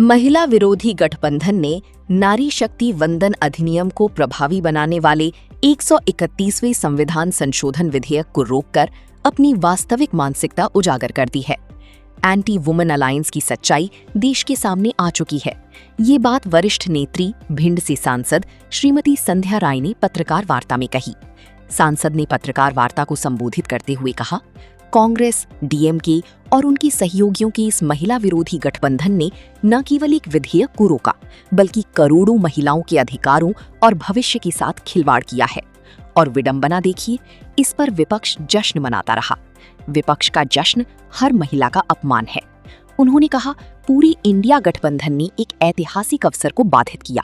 महिला विरोधी गठबंधन ने नारी शक्ति वंदन अधिनियम को प्रभावी बनाने वाले 131वें संविधान संशोधन विधेयक को रोककर अपनी वास्तविक मानसिकता उजागर कर दी है। एंटी वुमेन अलायंस की सच्चाई देश के सामने आ चुकी है। ये बात वरिष्ठ नेत्री भिंड से सांसद श्रीमती संध्या राय ने पत्रकार वार्ता में कही। सांसद ने पत्रकार वार्ता को संबोधित करते हुए कहा, कांग्रेस, डीएमके और उनकी सहयोगियों के इस महिला विरोधी गठबंधन ने न केवल एक विधेयक को रोका, बल्कि करोड़ों महिलाओं के अधिकारों और भविष्य के साथ खिलवाड़ किया है। और विडंबना देखिए, इस पर विपक्ष जश्न मनाता रहा। विपक्ष का जश्न हर महिला का अपमान है। उन्होंने कहा, पूरी इंडिया गठबंधन ने एक ऐतिहासिक अवसर को बाधित किया।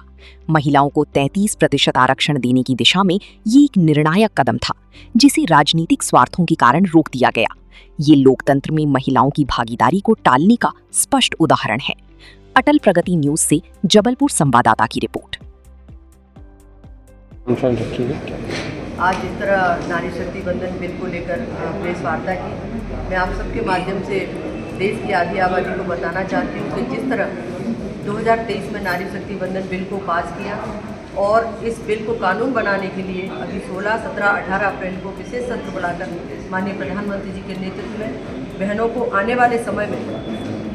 महिलाओं को 33% आरक्षण देने की दिशा में ये एक निर्णायक कदम था, जिसे राजनीतिक स्वार्थों के कारण रोक दिया गया। ये लोकतंत्र में महिलाओं की भागीदारी को टालने का स्पष्ट उदाहरण है। अटल प्रगति न्यूज से जबलपुर संवाददाता की रिपोर्ट। आज जिस तरह नारी शक्ति वंदन बिल को लेकर प्रेस वार्ता की, मैं आप सबके माध्यम से देश की आधी आबादी को बताना चाहती हूँ कि जिस तरह 2023 में नारी शक्ति वंदन बिल को पास किया और इस बिल को कानून बनाने के लिए अभी 16, 17, 18 अप्रैल को विशेष सत्र बुलाकर माननीय प्रधानमंत्री जी के नेतृत्व में बहनों को आने वाले समय में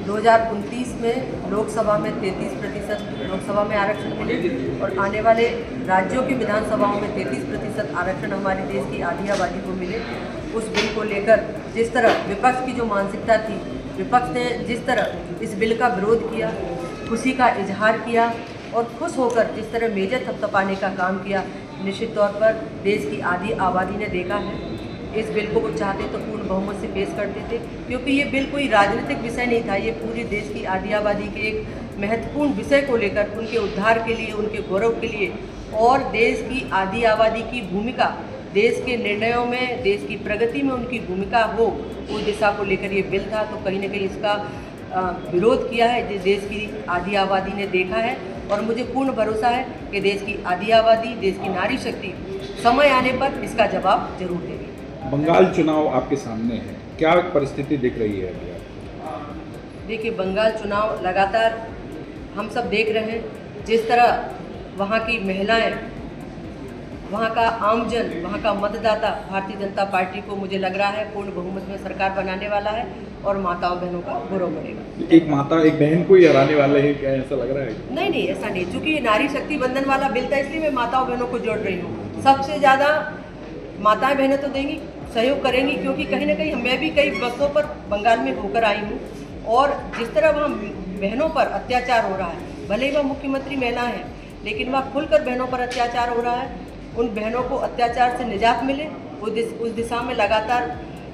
2029 में लोकसभा में 33% लोकसभा में आरक्षण मिले और आने वाले राज्यों की विधानसभाओं में 33% आरक्षण हमारे देश की आधी आबादी को मिले। उस बिल को लेकर जिस तरह विपक्ष की जो मानसिकता थी, विपक्ष ने जिस तरह इस बिल का विरोध किया, खुशी का इजहार किया और खुश होकर जिस तरह मेजर थपथपाने का काम किया, निश्चित तौर पर देश की आधी आबादी ने देखा है। इस बिल को वो चाहते तो पूर्ण बहुमत से पेश करते थे, क्योंकि ये बिल कोई राजनीतिक विषय नहीं था। ये पूरे देश की आधी आबादी के एक महत्वपूर्ण विषय को लेकर उनके उद्धार के लिए, उनके गौरव के लिए और देश की आधी आबादी की भूमिका, देश के निर्णयों में, देश की प्रगति में उनकी भूमिका हो, उस दिशा को लेकर ये बिल था। तो कहीं ना कहीं इसका विरोध किया है जिस देश की आधी आबादी ने देखा है और मुझे पूर्ण भरोसा है कि देश की आधी आबादी, देश की नारी शक्ति समय आने पर इसका जवाब जरूर देगी। बंगाल चुनाव आपके सामने है, क्या परिस्थिति दिख रही है? देखिए, बंगाल चुनाव लगातार हम सब देख रहे हैं। जिस तरह वहाँ की महिलाएं, वहाँ का आमजन, वहाँ का मतदाता भारतीय जनता पार्टी को मुझे लग रहा है पूर्ण बहुमत में सरकार बनाने वाला है और माताओं बहनों का गौरव करेगा। एक माता, एक बहन को ही हराने वाले हैं, क्या ऐसा लग रहा है? नहीं, ऐसा नहीं। चूँकि ये नारी शक्ति वंदन वाला बिल था, इसलिए मैं माताओं बहनों को जोड़ रही हूँ। सबसे ज़्यादा माताएं बहनें तो देंगी, सहयोग करेंगी, क्योंकि कहीं ना कहीं मैं भी कई वर्षों पर बंगाल में होकर आई हूँ और जिस तरह वहाँ बहनों पर अत्याचार हो रहा है, भले ही वह मुख्यमंत्री महिला है, लेकिन वह खुलकर बहनों पर अत्याचार हो रहा है। उन बहनों को अत्याचार से निजात मिले, उस दिशा में लगातार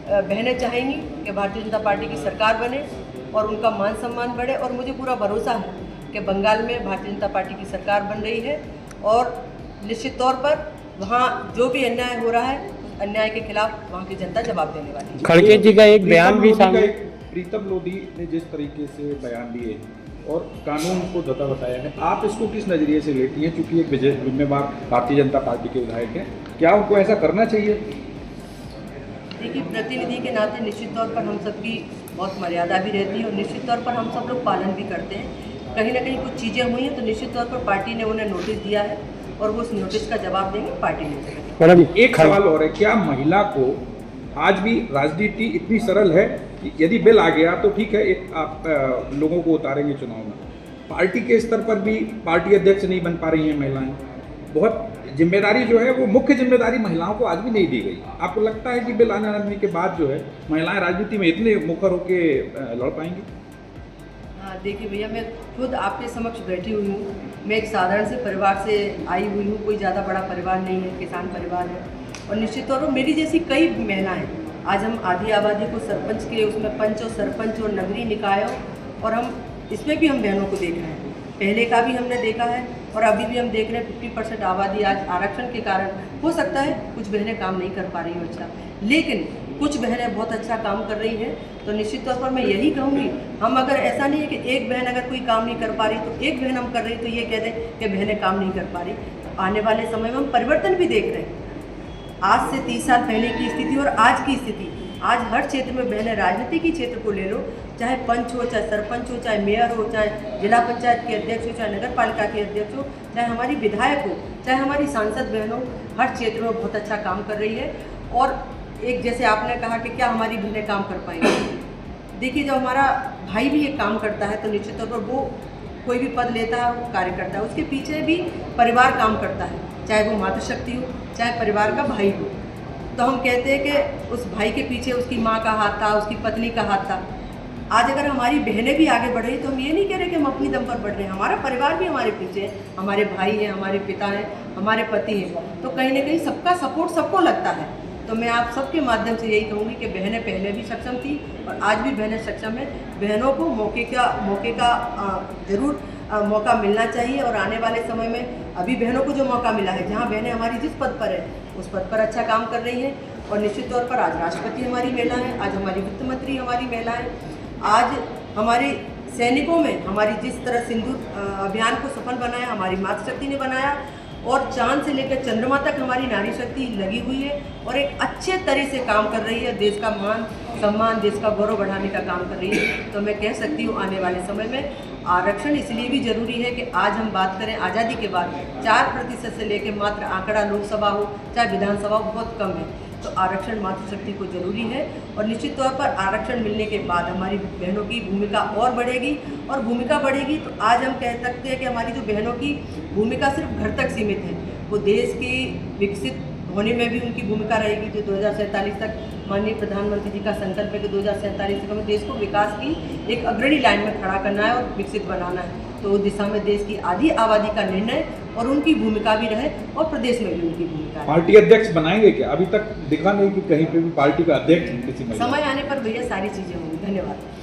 बहनें चाहेंगी कि भारतीय जनता पार्टी की सरकार बने और उनका मान सम्मान बढ़े। और मुझे पूरा भरोसा है कि बंगाल में भारतीय जनता पार्टी की सरकार बन रही है और निश्चित तौर पर वहाँ जो भी अन्याय हो रहा है, अन्याय के खिलाफ वहाँ की जनता जवाब देने वाली है। खड़गे जी का एक बयान भी सामने, प्रीतम लोधी ने जिस तरीके से बयान दिए और कानून को धोखा बताया है, आप इसको किस नजरिए से लेती हैं? क्योंकि एक जिम्मेवार भारतीय जनता पार्टी के विधायक हैं, क्या उनको ऐसा करना चाहिए? देखिए, प्रतिनिधि के नाते निश्चित तौर पर हम सबकी बहुत मर्यादा भी रहती है और निश्चित तौर पर हम सब लोग पालन भी करते हैं। कहीं ना कहीं कुछ चीज़ें हुई हैं तो निश्चित तौर पर पार्टी ने उन्हें नोटिस दिया है और वो उस नोटिस का जवाब देंगे पार्टी ने। एक सवाल और है, क्या महिला को आज भी राजनीति इतनी सरल है कि यदि बिल आ गया तो ठीक है, एक आप लोगों को उतारेंगे चुनाव में? पार्टी के स्तर पर भी पार्टी अध्यक्ष नहीं बन पा रही हैं महिलाएं। बहुत जिम्मेदारी जो है वो मुख्य जिम्मेदारी महिलाओं को आज भी नहीं दी गई। आपको लगता है कि बिल आने के बाद जो है महिलाएं राजनीति में इतने मुखर होकर लड़ पाएंगी? हाँ, देखिए भैया, मैं खुद आपके समक्ष बैठी हुई हूँ। मैं एक साधारण से परिवार से आई हुई हूँ, कोई ज़्यादा बड़ा परिवार नहीं है, किसान परिवार है और निश्चित तौर पर मेरी जैसी कई महिलाएं, आज हम आधी आबादी को सरपंच के, उसमें पंच और सरपंच और नगरीय निकायों और हम इसमें भी हम बहनों को देख रहे हैं। पहले का भी हमने देखा है और अभी भी हम देख रहे हैं 50% आबादी आज आरक्षण के कारण, हो सकता है कुछ बहनें काम नहीं कर पा रही हो अच्छा, लेकिन कुछ बहनें बहुत अच्छा काम कर रही हैं। तो निश्चित तौर पर मैं यही कहूँगी, हम अगर ऐसा नहीं है कि एक बहन अगर कोई काम नहीं कर पा रही तो एक बहन हम कर रही तो ये कह दें कि बहनें काम नहीं कर पा रही। आने वाले समय में हम परिवर्तन भी देख रहे हैं। आज से 30 साल पहले की स्थिति और आज की स्थिति, आज हर क्षेत्र में बहनें, राजनीति के क्षेत्र को ले लो चाहे पंच हो, चाहे सरपंच हो, चाहे मेयर हो, चाहे जिला पंचायत के अध्यक्ष हो, चाहे नगर पालिका के अध्यक्ष हो, चाहे हमारी विधायक हो, चाहे हमारी सांसद बहनों, हर क्षेत्र में बहुत अच्छा काम कर रही है। और एक जैसे आपने कहा कि क्या हमारी बहनें काम कर पाएंगी, देखिए जब हमारा भाई भी एक काम करता है तो निश्चित तौर पर वो कोई भी पद लेता है, वो कार्य करता है, उसके पीछे भी परिवार काम करता है, चाहे वो मातृशक्ति हो, चाहे परिवार का भाई हो। तो हम कहते हैं कि उस भाई के पीछे उसकी माँ का हाथ था, उसकी पत्नी का हाथ था। आज अगर हमारी बहनें भी आगे बढ़ रही तो हम ये नहीं कह रहे कि हम अपनी दम पर बढ़ रहे हैं, हमारा परिवार भी हमारे पीछे है, हमारे भाई हैं, हमारे पिता हैं, हमारे पति हैं। तो कहीं ना कहीं सबका सपोर्ट सबको लगता है। तो मैं आप सबके माध्यम से यही कहूँगी कि बहनें पहले भी सक्षम थी और आज भी बहनें सक्षम हैं। बहनों को मौके का ज़रूर मौका मिलना चाहिए। और आने वाले समय में अभी बहनों को जो मौका मिला है, जहाँ बहनें हमारी जिस पद पर है उस पद पर अच्छा काम कर रही हैं। और निश्चित तौर पर आज राष्ट्रपति हमारी महिला है, आज हमारी वित्त मंत्री हमारी महिला है, आज हमारे सैनिकों में हमारी जिस तरह सिंदूर अभियान को सफल बनाया हमारी मातृशक्ति ने बनाया, और चांद से लेकर चंद्रमा तक हमारी नारी शक्ति लगी हुई है और एक अच्छे तरह से काम कर रही है, देश का मान सम्मान, देश का गौरव बढ़ाने का काम कर रही है। तो मैं कह सकती हूँ आने वाले समय में आरक्षण इसलिए भी जरूरी है कि आज हम बात करें आज़ादी के बाद 4% से लेकर मात्र आंकड़ा लोकसभा हो चाहे विधानसभा हो बहुत कम है। तो आरक्षण मातृशक्ति को जरूरी है और निश्चित तौर पर आरक्षण मिलने के बाद हमारी बहनों की भूमिका और बढ़ेगी। और भूमिका बढ़ेगी तो आज हम कह सकते हैं कि हमारी जो बहनों की भूमिका सिर्फ घर तक सीमित है, वो देश की विकसित होने में भी उनकी भूमिका रहेगी। जो 2047 तक माननीय प्रधानमंत्री जी का संकल्प है कि 2047 तक हमें देश को विकास की एक अग्रणी लाइन में खड़ा करना है और विकसित बनाना है। तो उस दिशा में देश की आधी आबादी का निर्णय और उनकी भूमिका भी रहे और प्रदेश में भी उनकी भूमिका रहे। पार्टी अध्यक्ष बनाएंगे क्या? अभी तक दिखा नहीं कि कहीं पे भी पार्टी का अध्यक्ष किसी महिला। समय आने पर भैया सारी चीज़ें होंगी। धन्यवाद।